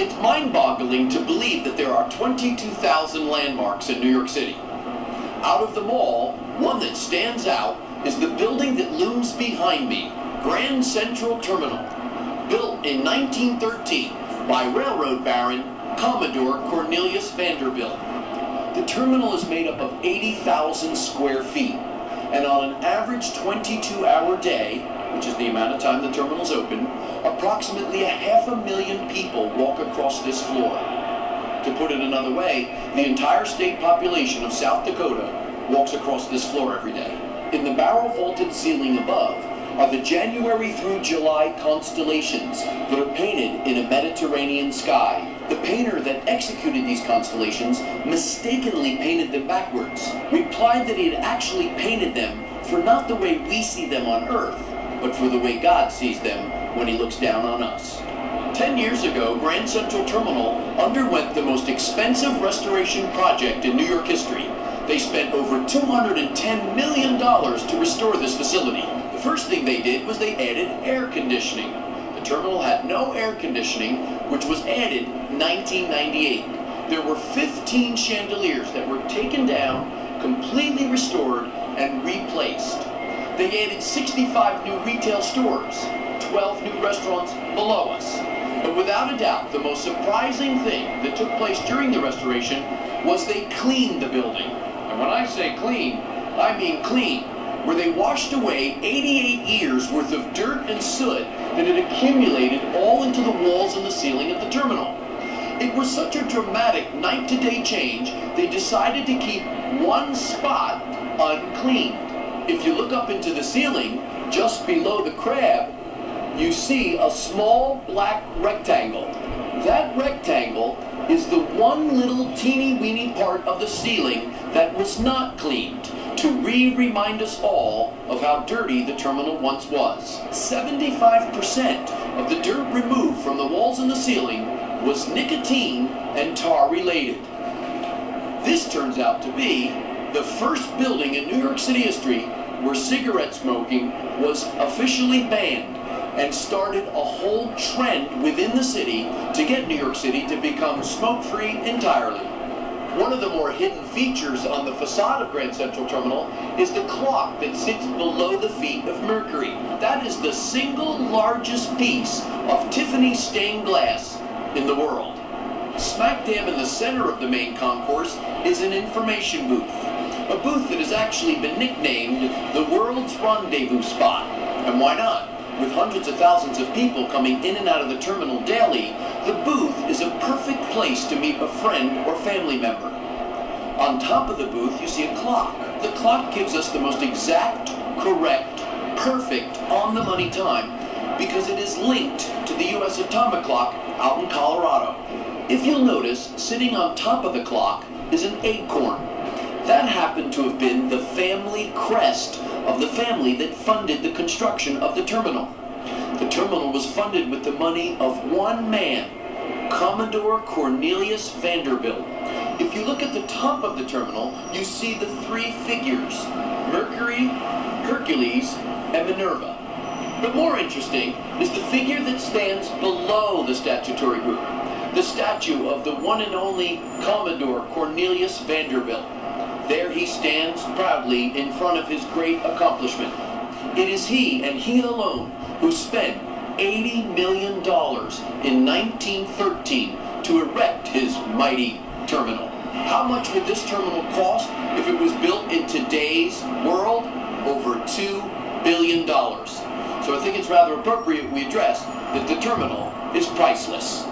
It's mind-boggling to believe that there are 22,000 landmarks in New York City. Out of them all, one that stands out is the building that looms behind me, Grand Central Terminal. Built in 1913 by railroad baron Commodore Cornelius Vanderbilt. The terminal is made up of 80,000 square feet, and on an average 22-hour day, which is the amount of time the terminal's open, approximately 500,000 people walk across this floor. To put it another way, the entire state population of South Dakota walks across this floor every day. In the barrel-vaulted ceiling above are the January through July constellations that are painted in a Mediterranean sky. The painter that executed these constellations mistakenly painted them backwards, replied that he had actually painted them for not the way we see them on Earth, but for the way God sees them when he looks down on us. 10 years ago, Grand Central Terminal underwent the most expensive restoration project in New York history. They spent over $210 million to restore this facility. The first thing they did was they added air conditioning. The terminal had no air conditioning, which was added in 1998. There were 15 chandeliers that were taken down, completely restored, and replaced. They added 65 new retail stores, 12 new restaurants below us. But without a doubt, the most surprising thing that took place during the restoration was they cleaned the building. And when I say clean, I mean clean, where they washed away 88 years worth of dirt and soot that had accumulated all into the walls and the ceiling of the terminal. It was such a dramatic night-to-day change, they decided to keep one spot uncleaned. If you look up into the ceiling, just below the crab, you see a small black rectangle. That rectangle is the one little teeny-weeny part of the ceiling that was not cleaned, to remind us all of how dirty the terminal once was. 75% of the dirt removed from the walls and the ceiling was nicotine and tar related. This turns out to be the first building in New York City history where cigarette smoking was officially banned, and started a whole trend within the city to get New York City to become smoke-free entirely. One of the more hidden features on the facade of Grand Central Terminal is the clock that sits below the feet of Mercury. That is the single largest piece of Tiffany stained glass in the world. Smack dab in the center of the main concourse is an information booth, a booth that has actually been nicknamed the world's rendezvous spot. And why not? With hundreds of thousands of people coming in and out of the terminal daily, the booth is a perfect place to meet a friend or family member. On top of the booth, you see a clock. The clock gives us the most exact, correct, perfect, on-the-money time because it is linked to the U.S. atomic clock out in Colorado. If you'll notice, sitting on top of the clock is an acorn. That happened to have been the family crest of the family that funded the construction of the terminal. The terminal was funded with the money of one man, Commodore Cornelius Vanderbilt. If you look at the top of the terminal, you see the three figures, Mercury, Hercules, and Minerva. But more interesting is the figure that stands below the statutory group, the statue of the one and only Commodore Cornelius Vanderbilt. There he stands proudly in front of his great accomplishment. It is he, and he alone, who spent $80 million in 1913 to erect his mighty terminal. How much would this terminal cost if it was built in today's world? Over $2 billion. So I think it's rather appropriate we address that the terminal is priceless.